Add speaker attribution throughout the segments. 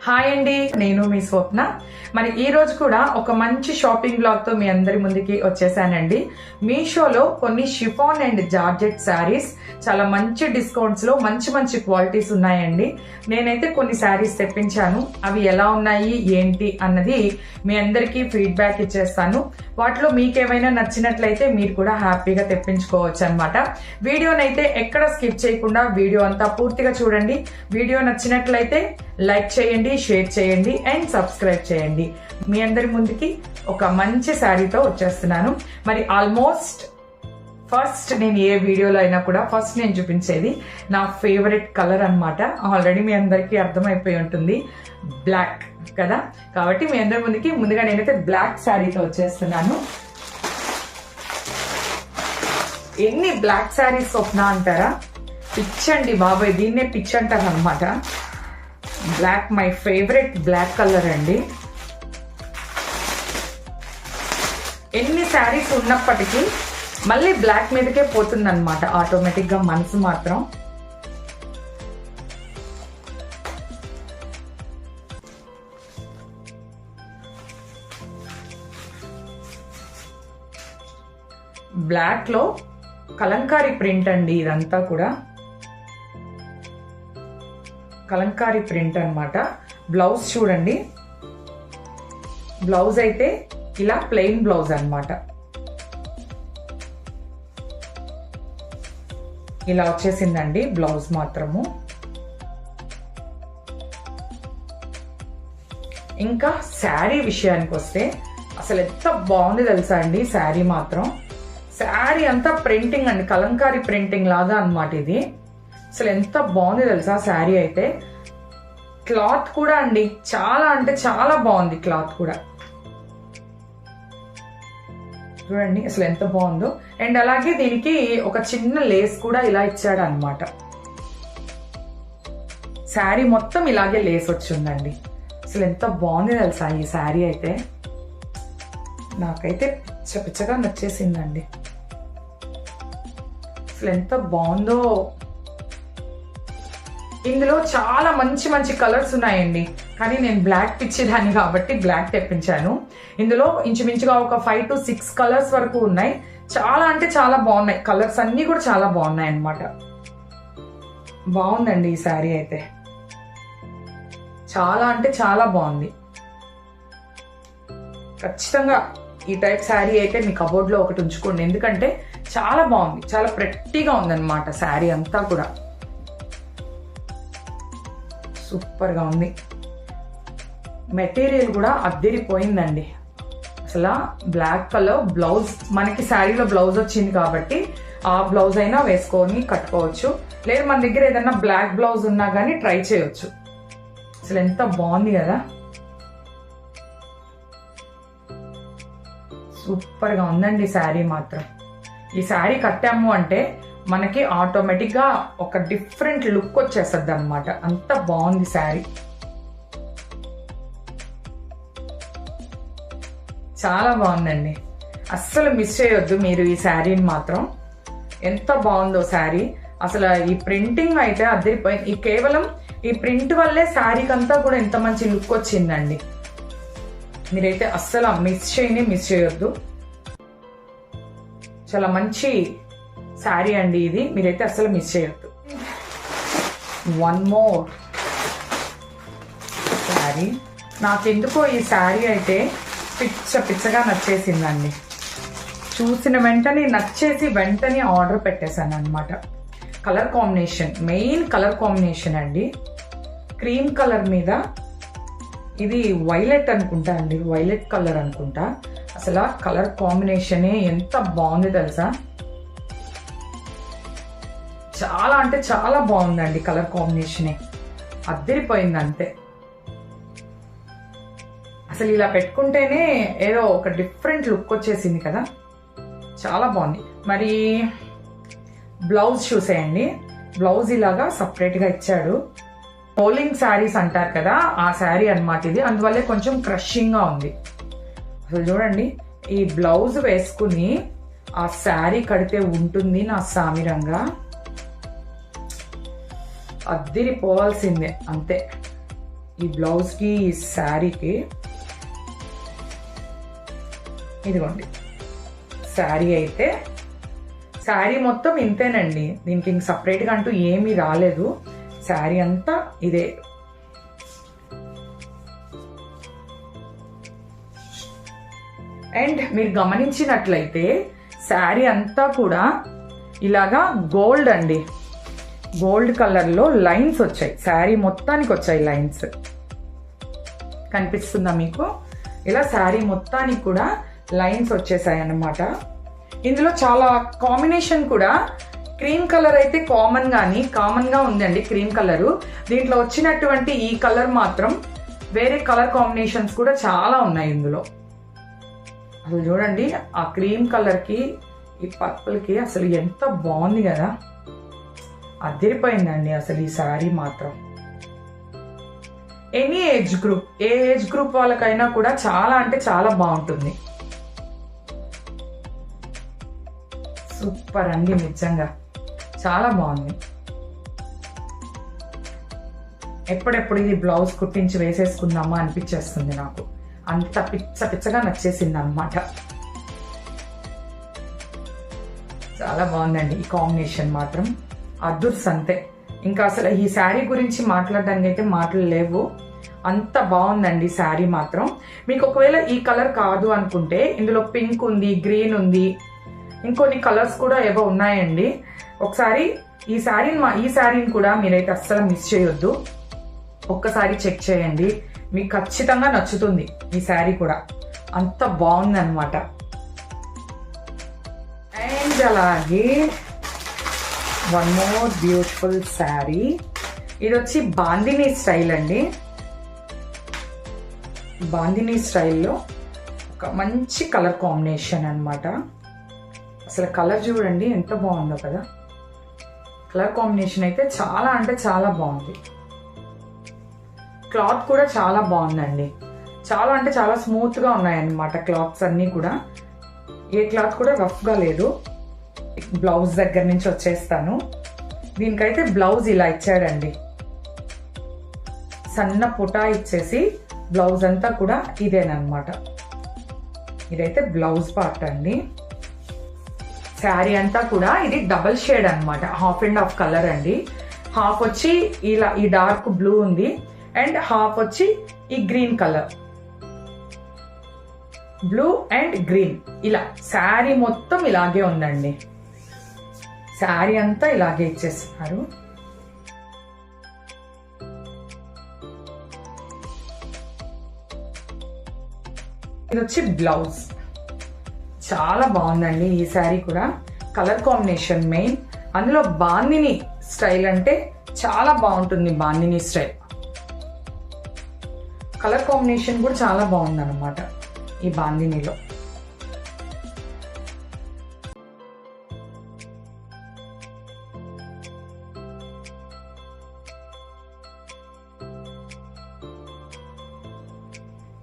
Speaker 1: Hi అండి, నేను మీ స్వప్న. మరి ఈ రోజు కూడా ఒక మంచి షాపింగ్ బ్లాగ్ తో మీ అందరి ముందుకి వచ్చేసానండి. మీషోలో కొన్ని షిఫాన్ అండ్ జార్జెట్ శారీస్ చాలా మంచి డిస్కౌంట్స్ లో మంచి మంచి క్వాలిటీస్ ఉన్నాయండి. నేనైతే కొన్ని శారీస్ తెప్పించాను. అవి ఎలా ఉన్నాయి ఏంటి అన్నది మీ అందరికీ ఫీడ్బ్యాక్ ఇచ్చేస్తాను. వాటిలో మీకేమైనా నచ్చినట్లయితే మీరు కూడా హ్యాపీగా తెప్పించుకోవచ్చు అనమాట. వీడియోనైతే ఎక్కడ స్కిప్ చేయకుండా వీడియో అంతా పూర్తిగా చూడండి. వీడియో నచ్చినట్లయితే లైక్ చేయండి, షేర్ చేయండి అండ్ సబ్స్క్రైబ్ చేయండి. మీ అందరి ముందుకి ఒక మంచి శారీతో వచ్చేస్తున్నాను. మరి ఆల్మోస్ట్ ఫస్ట్ నేను ఏ వీడియోలో అయినా కూడా ఫస్ట్ నేను చూపించేది నా ఫేవరెట్ కలర్ అన్నమాట. ఆల్రెడీ మీ అందరికీ అర్థమైపోయి ఉంటుంది, బ్లాక్ కదా. కాబట్టి మీ అందరి ముందుగా నేనైతే బ్లాక్ శారీతో వచ్చేస్తున్నాను. ఎన్ని బ్లాక్ శారీస్ స్వప్న అంటారా? పిచ్ అండి బాబాయ్, దీన్నే పిచ్ అంటారు అనమాట. Black my favourite black colour అండి. ఎన్ని శారీస్ ఉన్నప్పటికీ మళ్ళీ బ్లాక్ మీదకే పోతుందన్నమాట ఆటోమేటిక్ గా మనసు మాత్రం. బ్లాక్ లో కలంకారీ ప్రింట్ అండి. ఇదంతా కూడా కలంకారీ ప్రింట్ అన్నమాట. బ్లౌజ్ చూడండి, బ్లౌజ్ అయితే ఇలా ప్లెయిన్ బ్లౌజ్ అన్నమాట. ఇలా వచ్చేసిందండి బ్లౌజ్ మాత్రము. ఇంకా శారీ విషయానికి వస్తే అసలు ఎంత బాగుంది తెలుసా అండి శారీ మాత్రం. శారీ అంతా ప్రింటింగ్ అండి, కలంకారీ ప్రింటింగ్ లాగా అన్నమాట ఇది. అసలు ఎంత బాగుంది తెలుసా శారీ అయితే. క్లాత్ కూడా అండి చాలా అంటే చాలా బాగుంది. క్లాత్ కూడా చూడండి అసలు ఎంత బాగుందో. అండ్ అలాగే దీనికి ఒక చిన్న లేస్ కూడా ఇలా ఇచ్చాడు అనమాట. శారీ మొత్తం ఇలాగే లేస్ వచ్చిందండి. అసలు ఎంత బాగుంది తెలుసా ఈ శారీ అయితే. నాకైతే పిచ్చగా నచ్చేసిందండి. అసలు ఎంత బాగుందో. ఇందులో చాలా మంచి మంచి కలర్స్ ఉన్నాయండి, కానీ నేను బ్లాక్ పిచ్చిదాన్ని కాబట్టి బ్లాక్ తెప్పించాను. ఇందులో ఇంచుమించుగా ఒక 5 to 6 కలర్స్ వరకు ఉన్నాయి. చాలా అంటే చాలా బాగున్నాయి. కలర్స్ అన్ని కూడా చాలా బాగున్నాయి అన్నమాట. బాగుందండి ఈ శారీ అయితే. చాలా అంటే చాలా బాగుంది. ఖచ్చితంగా ఈ టైప్ శారీ అయితే మీ కబోర్డ్ లో ఒకటి ఉంచుకోండి, ఎందుకంటే చాలా బాగుంది. చాలా ప్రెట్టీగా ఉందన్నమాట శారీ అంతా కూడా. సూపర్ గా ఉంది. మెటీరియల్ కూడా అద్దరిపోయిందండి. అసలు బ్లాక్ కలర్ బ్లౌజ్, మనకి శారీలో బ్లౌజ్ వచ్చింది కాబట్టి ఆ బ్లౌజ్ అయినా వేసుకొని కట్టుకోవచ్చు. లేదు మన దగ్గర ఏదైనా బ్లాక్ బ్లౌజ్ ఉన్నా కానీ ట్రై చేయొచ్చు. అసలు ఎంత బాగుంది కదా. సూపర్ గా ఉందండి శారీ మాత్రం. ఈ శారీ కట్టాము అంటే మనకి ఆటోమేటిక్ గా ఒక డిఫరెంట్ లుక్ వచ్చేస్తుంది అనమాట. అంత బాగుంది శారీ. చాలా బాగుందండి. అస్సలు మిస్ చేయొద్దు మీరు ఈ శారీని మాత్రం. ఎంత బాగుందో శారీ. అసలు ఈ ప్రింటింగ్ అయితే అద్దరిపోయింది. ఈ కేవలం ఈ ప్రింట్ వల్లే శారీకి అంతా కూడా ఎంత మంచి లుక్ వచ్చిందండి. మీరైతే అస్సలు మిస్ చేయొద్దు. చాలా మంచి శారీ అండి ఇది, మీరైతే అస్సలు మిస్ చేయొద్దు. One more sari. నాకెందుకో ఈ శారీ అయితే పిచ్చగా నచ్చేసిందండి. చూసిన వెంటనే నచ్చేసి వెంటనే ఆర్డర్ పెట్టేశాను అనమాట. Colour combination, main colour combination అండి. క్రీమ్ కలర్ మీద ఇది వైలెట్ అనుకుంటా అండి, వైలెట్ కలర్ అనుకుంటా. అసలు కలర్ కాంబినేషనే ఎంత బాగుంది తెలుసా. చాలా అంటే చాలా బాగుందండి కలర్ కాంబినేషనే. అద్దరిపోయింది అంతే. అసలు ఇలా పెట్టుకుంటేనే ఏదో ఒక డిఫరెంట్ లుక్ వచ్చేసింది కదా. చాలా బాగుంది. మరి బ్లౌజ్ చూసేయండి. బ్లౌజ్ ఇలాగా సపరేట్ గా ఇచ్చాడు. రోలింగ్ శారీస్ అంటారు కదా, ఆ శారీ అన్నమాట ఇది. అందువల్లే కొంచెం క్రషింగ్ గా ఉంది. అసలు చూడండి, ఈ బ్లౌజ్ వేసుకుని ఆ శారీ కడితే ఉంటుంది నా సామిరంగా. అద్దిరిపోవాల్సిందే అంతే. ఈ బ్లౌజ్కి ఈ శారీకి ఇదిగోండి శారీ అయితే శారీ మొత్తం ఇంతేనండి, దీనికి ఇంక సపరేట్గా అంటూ ఏమీ రాలేదు. శారీ అంతా ఇదే. అండ్ మీరు గమనించినట్లయితే శారీ అంతా కూడా ఇలాగా గోల్డ్ అండి, గోల్డ్ కలర్లో లైన్స్ వచ్చాయి. శారీ మొత్తానికి వచ్చాయి లైన్స్, కనిపిస్తుందా మీకు? ఇలా శారీ మొత్తానికి కూడా లైన్స్ వచ్చేసాయి అన్నమాట. ఇందులో చాలా కాంబినేషన్ కూడా క్రీమ్ కలర్ అయితే కామన్ గా ఉందండి క్రీమ్ కలరు. దీంట్లో వచ్చినటువంటి ఈ కలర్ మాత్రం వేరే కలర్ కాంబినేషన్స్ కూడా చాలా ఉన్నాయి ఇందులో. అసలు చూడండి ఆ క్రీమ్ కలర్ కి ఈ పర్పుల్ కి అసలు ఎంత బాగుంది కదా, అదిరిపోయిందండి అసలు ఈ శారీ మాత్రం. ఎనీ ఏజ్ గ్రూప్, ఏ ఏజ్ గ్రూప్ వాళ్ళకైనా కూడా చాలా అంటే చాలా బాగుంటుంది. సూపర్ అండి, నిజంగా చాలా బాగుంది. ఎప్పుడెప్పుడు ఇది బ్లౌజ్ కుట్టించి వేసేసుకుందామా అనిపించేస్తుంది నాకు, అంత పిచ్చగా నచ్చేసింది అనమాట. చాలా బాగుందండి ఈ కాంబినేషన్ మాత్రం అద్భుతం అంతే. ఇంకా అసలు ఈ శారీ గురించి మాట్లాడడానికి అయితే మాటలు లేవు, అంత బాగుందండి శారీ మాత్రం. మీకు ఒకవేళ ఈ కలర్ కాదు అనుకుంటే ఇందులో పింక్ ఉంది, గ్రీన్ ఉంది, ఇంకొన్ని కలర్స్ కూడా ఏవో ఉన్నాయండి. ఒకసారి ఈ శారీని కూడా మీరైతే అస్సలు మిస్ చేయొద్దు, ఒక్కసారి చెక్ చేయండి, మీకు ఖచ్చితంగా నచ్చుతుంది. ఈ శారీ కూడా అంత బాగుంది అనమాట. అండ్ అలాగే వన్ మోర్ బ్యూటిఫుల్ శారీ, ఇది వచ్చి బాందినీ స్టైల్ అండి. బాందినీ స్టైల్లో ఒక మంచి కలర్ కాంబినేషన్ అనమాట. అసలు కలర్ చూడండి ఎంత బాగుందో కదా, కలర్ కాంబినేషన్ అయితే చాలా అంటే చాలా బాగుంది. క్లాత్ కూడా చాలా బాగుందండి, చాలా అంటే చాలా స్మూత్గా ఉన్నాయన్నమాట క్లాత్స్ అన్నీ కూడా. ఏ క్లాత్ కూడా రఫ్గా లేదు. బ్లౌజ్ దగ్గర నుంచి వచ్చేస్తాను. దీనికైతే బ్లౌజ్ ఇలా ఇచ్చాడండి, సన్న పుటా ఇచ్చేసి బ్లౌజ్ అంతా కూడా ఇదేనమాట. ఇదైతే బ్లౌజ్ పార్ట్ అండి. శారీ అంతా కూడా ఇది డబల్ షేడ్ అనమాట, హాఫ్ అండ్ హాఫ్ కలర్ అండి. హాఫ్ వచ్చి ఇలా ఈ డార్క్ బ్లూ ఉంది అండ్ హాఫ్ వచ్చి ఈ green colour, blue and green. ఇలా శారీ మొత్తం ఇలాగే ఉందండి, శారీ అంతా ఇలాగే ఇచ్చేస్తున్నారు. ఇది వచ్చి బ్లౌజ్, చాలా బాగుందండి ఈ శారీ కూడా. కలర్ కాంబినేషన్ మెయిన్, అందులో బాందిని స్టైల్ అంటే చాలా బాగుంటుంది. బాందిని స్టైల్ కలర్ కాంబినేషన్ కూడా చాలా బాగుంది అనమాట ఈ బాందినిలో.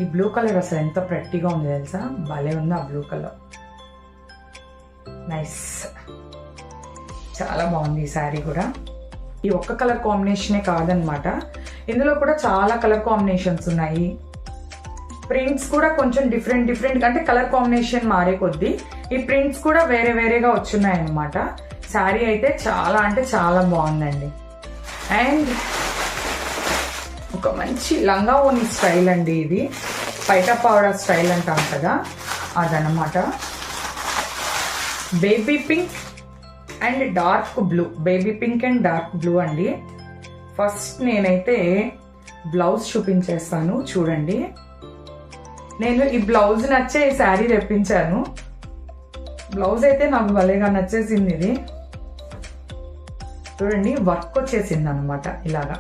Speaker 1: ఈ బ్లూ కలర్ అసలు ఎంత ప్రెట్టీగా ఉంది తెలుసా, భలే ఉంది ఆ బ్లూ కలర్, నైస్, చాలా బాగుంది ఈ శారీ కూడా. ఈ ఒక్క కలర్ కాంబినేషనే కాదనమాట, ఇందులో కూడా చాలా కలర్ కాంబినేషన్స్ ఉన్నాయి. ప్రింట్స్ కూడా కొంచెం డిఫరెంట్ అంటే కలర్ కాంబినేషన్ మారే కొద్దీ ఈ ప్రింట్స్ కూడా వేరేగా వచ్చున్నాయి అనమాట. శారీ అయితే చాలా అంటే చాలా బాగుందండి. అండ్ ఒక మంచి లంగా ఓని స్టైల్ అండి ఇది, పైట పౌడర్ స్టైల్ అంటాం కదా అదనమాట. Baby pink and dark blue, baby pink and dark blue అండి. ఫస్ట్ నేనైతే బ్లౌజ్ చూపించేస్తాను చూడండి. నేను ఈ బ్లౌజ్ నచ్చే ఈ శారీ తెప్పించాను. బ్లౌజ్ అయితే నాకు భలేగా నచ్చేసింది. ఇది చూడండి వర్క్ వచ్చేసింది అనమాట, ఇలాగా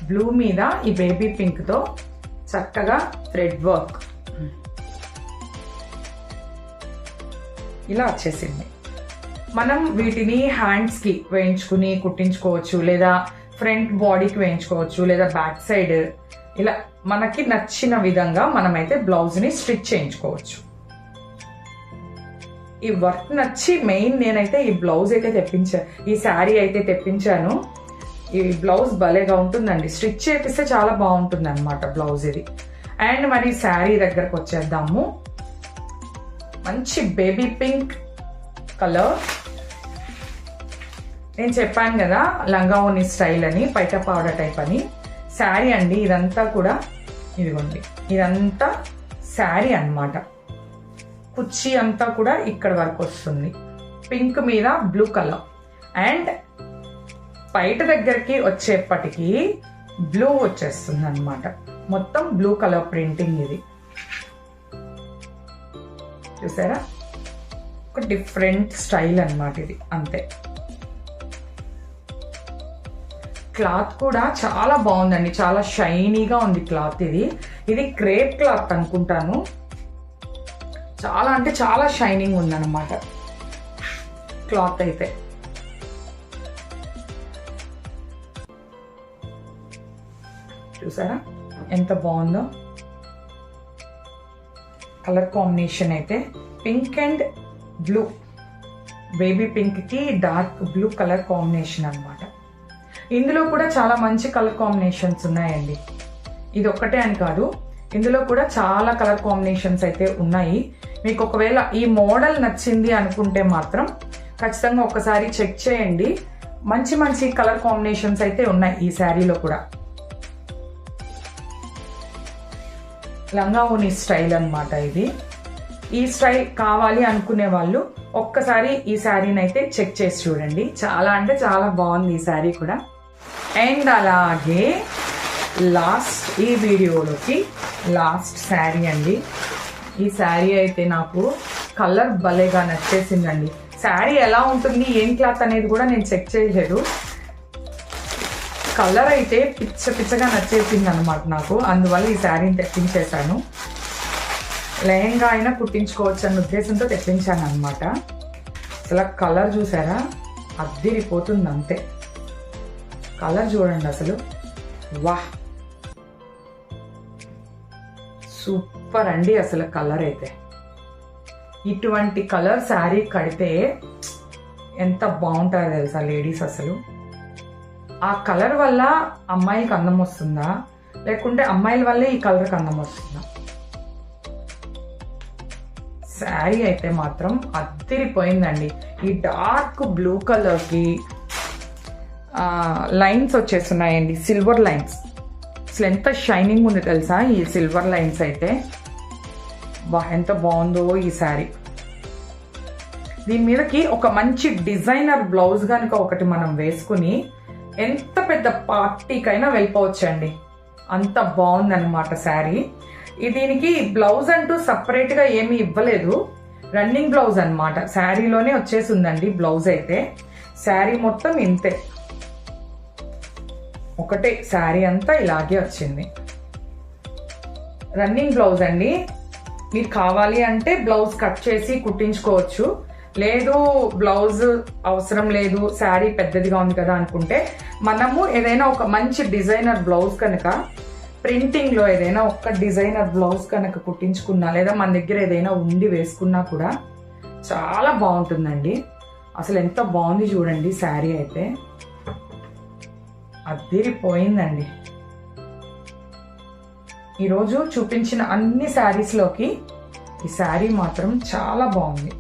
Speaker 1: బ్లూ మీద ఈ బేబీ పింక్ తో చక్కగా థ్రెడ్ వర్క్ ఇలా వచ్చేసింది. మనం వీటిని హ్యాండ్స్ కి వేయించుకుని కుట్టించుకోవచ్చు, లేదా ఫ్రంట్ బాడీకి వేయించుకోవచ్చు, లేదా బ్యాక్ సైడ్, ఇలా మనకి నచ్చిన విధంగా మనమైతే బ్లౌజ్ ని స్టిచ్ చేయించుకోవచ్చు. ఈ వర్క్ నచ్చి మెయిన్ నేనైతే ఈ బ్లౌజ్ అయితే ఈ శారీ అయితే తెప్పించాను. ఈ బ్లౌజ్ భలేగా ఉంటుందండి, స్టిచ్ చేపిస్తే చాలా బాగుంటుంది అనమాట బ్లౌజ్ ఇది. అండ్ మరి శారీ దగ్గరకు వచ్చేద్దాము. మంచి బేబీ పింక్ కలర్. నేను చెప్పాను కదా లంగా ఓని స్టైల్ అని, పైట పౌడర్ టైప్ అని. శారీ అండి ఇదంతా కూడా, ఇదిగోండి ఇదంతా శారీ అన్నమాట. కుర్చీ అంతా కూడా ఇక్కడ వరకు వస్తుంది, పింక్ మీద బ్లూ కలర్. అండ్ పైట దగ్గరికి వచ్చేప్పటికి బ్లూ వచ్చేస్తుంది అన్నమాట, మొత్తం బ్లూ కలర్ ప్రింటింగ్. ఇది చూసారా, ఒక డిఫరెంట్ స్టైల్ అన్నమాట ఇది, అంతే. క్లాత్ కూడా చాలా బాగుందండి, చాలా షైనీగా ఉంది క్లాత్. ఇది క్రేప్ క్లాత్ అనుకుంటాను. చాలా అంటే చాలా షైనింగ్ ఉందన్నమాట క్లాత్ అయితే. చూసారా ఎంత బాగుందో కలర్ కాంబినేషన్ అయితే. Pink and blue, baby pink కి డార్క్ బ్లూ కలర్ కాంబినేషన్ అన్నమాట. ఇందులో కూడా చాలా మంచి కలర్ కాంబినేషన్స్ ఉన్నాయండి, ఇది ఒక్కటే అని కాదు, ఇందులో కూడా చాలా కలర్ కాంబినేషన్స్ అయితే ఉన్నాయి. మీకు ఒకవేళ ఈ మోడల్ నచ్చింది అనుకుంటే మాత్రం ఖచ్చితంగా ఒకసారి చెక్ చేయండి. మంచి మంచి కలర్ కాంబినేషన్స్ అయితే ఉన్నాయి ఈ శారీలో కూడా. లంగా ఓని స్టైల్ అన్నమాట ఇది. ఈ స్టైల్ కావాలి అనుకునే వాళ్ళు ఒక్కసారి ఈ శారీని అయితే చెక్ చేసి చూడండి, చాలా అంటే చాలా బాగుంది ఈ శారీ కూడా. అండ్ అలాగే ఈ వీడియోలోకి లాస్ట్ శారీ అండి. ఈ శారీ అయితే నాకు కలర్ భలేగా నచ్చేసిందండి. శారీ ఎలా ఉంటుంది, ఏం క్లాత్ అనేది కూడా నేను చెక్ చేయలేదు. కలర్ అయితే పిచ్చగా నచ్చేసింది అనమాట నాకు, అందువల్ల ఈ శారీని తెప్పించేశాను. లెహంగా అయినా కుట్టించుకోవచ్చు అన్న ఉద్దేశంతో తెప్పించాను అనమాట. అసలు కలర్ చూసారా, అద్దిరిపోతుంది అంతే. కలర్ చూడండి అసలు, వాహ్ సూపర్ అండి అసలు కలర్ అయితే. ఇటువంటి కలర్ శారీ కడితే ఎంత బాగుంటుందో తెలుసా లేడీస్. అసలు ఆ కలర్ వల్ల అమ్మాయికి అందం వస్తుందా, లేకుంటే అమ్మాయిల వల్లే ఈ కలర్కి అందం వస్తుందా? శారీ అయితే మాత్రం అద్దిరిపోయిందండి. ఈ డార్క్ బ్లూ కలర్కి లైన్స్ వచ్చేస్తున్నాయండి, సిల్వర్ లైన్స్. అసలు ఎంత షైనింగ్ ఉంది తెలుసా ఈ సిల్వర్ లైన్స్ అయితే. ఎంత బాగుందో ఈ శారీ. దీని మీదకి ఒక మంచి డిజైనర్ బ్లౌజ్ కనుక ఒకటి మనం వేసుకుని ఎంత పెద్ద పార్టీకైనా వెళ్ళిపోవచ్చండి, అంత బాగుందన్నమాట శారీ. దీనికి బ్లౌజ్ అంటూ సపరేట్గా ఏమీ ఇవ్వలేదు, రన్నింగ్ బ్లౌజ్ అన్నమాట. శారీలోనే వచ్చేసిందండి బ్లౌజ్ అయితే. శారీ మొత్తం ఇంతే, ఒకటే శారీ అంతా ఇలాగే వచ్చింది. రన్నింగ్ బ్లౌజ్ అండి. మీరు కావాలి అంటే బ్లౌజ్ కట్ చేసి కుట్టించుకోవచ్చు, లేదు బ్లౌజ్ అవసరం లేదు శారీ పెద్దదిగా ఉంది కదా అనుకుంటే మనము ఏదైనా ఒక మంచి డిజైనర్ బ్లౌజ్ కనుక ప్రింటింగ్ లో ఏదైనా ఒక డిజైనర్ బ్లౌజ్ కనుక కుట్టించుకున్నా, లేదా మన దగ్గర ఏదైనా ఉండి వేసుకున్నా కూడా చాలా బాగుంటుందండి. అసలు ఎంత బాగుంది చూడండి శారీ అయితే, అద్దిరిపోయిందండి. ఈరోజు చూపించిన అన్ని శారీస్లోకి ఈ శారీ మాత్రం చాలా బాగుంది.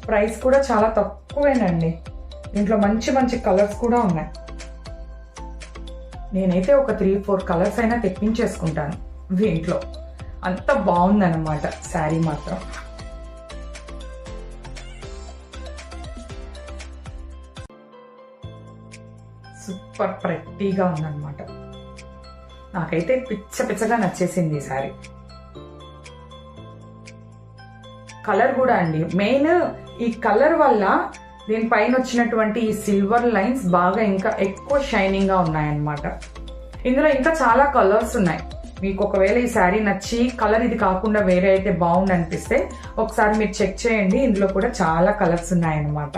Speaker 1: ప్రైస్ కూడా చాలా తక్కువేనండి, దీంట్లో మంచి మంచి కలర్స్ కూడా ఉన్నాయి. నేనైతే ఒక 3-4 కలర్స్ అయినా తెప్పించేసుకుంటాను దీంట్లో, అంత బాగుందన్నమాట శారీ మాత్రం. సూపర్ ప్రెట్టీగా ఉందన్నమాట. నాకైతే పిచ్చగా నచ్చేసింది ఈ శారీ. కలర్ కూడా అండి, మెయిన్ ఈ కలర్ వల్ల దీనిపైన వచ్చినటువంటి ఈ సిల్వర్ లైన్స్ బాగా ఇంకా ఎక్కువ షైనింగ్ గా ఉన్నాయన్నమాట. ఇందులో ఇంకా చాలా కలర్స్ ఉన్నాయి. మీకు ఒకవేళ ఈ శారీ నచ్చి కలర్ ఇది కాకుండా వేరే అయితే బాగుంది అనిపిస్తే ఒకసారి మీరు చెక్ చేయండి, ఇందులో కూడా చాలా కలర్స్ ఉన్నాయన్నమాట.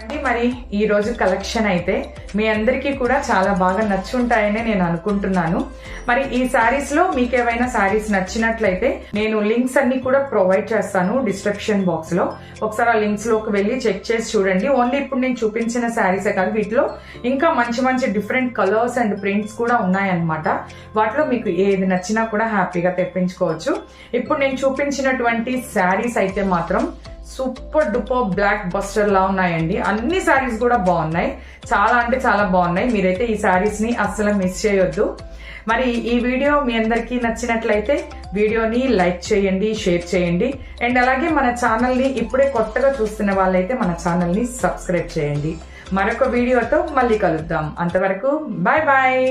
Speaker 1: అండి మరి ఈ రోజు కలెక్షన్ అయితే మీ అందరికీ కూడా చాలా బాగా నచ్చుంటాయని నేను అనుకుంటున్నాను. మరి ఈ శారీస్ లో మీకు ఏవైనా శారీస్ నచ్చినట్లయితే నేను లింక్స్ అన్ని కూడా ప్రొవైడ్ చేస్తాను డిస్క్రిప్షన్ బాక్స్ లో. ఒకసారి ఆ లింక్స్ లోకి వెళ్ళి చెక్ చేసి చూడండి. ఓన్లీ ఇప్పుడు నేను చూపించిన శారీసే కాదు, వీటిలో ఇంకా మంచి మంచి డిఫరెంట్ కలర్స్ అండ్ ప్రింట్స్ కూడా ఉన్నాయన్నమాట. వాటిలో మీకు ఏది నచ్చినా కూడా హ్యాపీగా తెప్పించుకోవచ్చు. ఇప్పుడు నేను చూపించినటువంటి శారీస్ అయితే మాత్రం సూపర్ డూపర్ బ్లాక్ బస్టర్ లా ఉన్నాయండి. అన్ని శారీస్ కూడా బాగున్నాయి, చాలా అంటే చాలా బాగున్నాయి. మీరైతే ఈ శారీస్ ని అస్సలు మిస్ చేయొద్దు. మరి ఈ వీడియో మీ అందరికీ నచ్చినట్లయితే వీడియోని లైక్ చేయండి, షేర్ చేయండి. అండ్ అలాగే మన ఛానల్ ని ఇప్పుడే కొత్తగా చూస్తున్న వాళ్ళైతే మన ఛానల్ ని సబ్స్క్రైబ్ చేయండి. మరొక వీడియోతో మళ్ళీ కలుద్దాం. అంతవరకు బాయ్ బాయ్.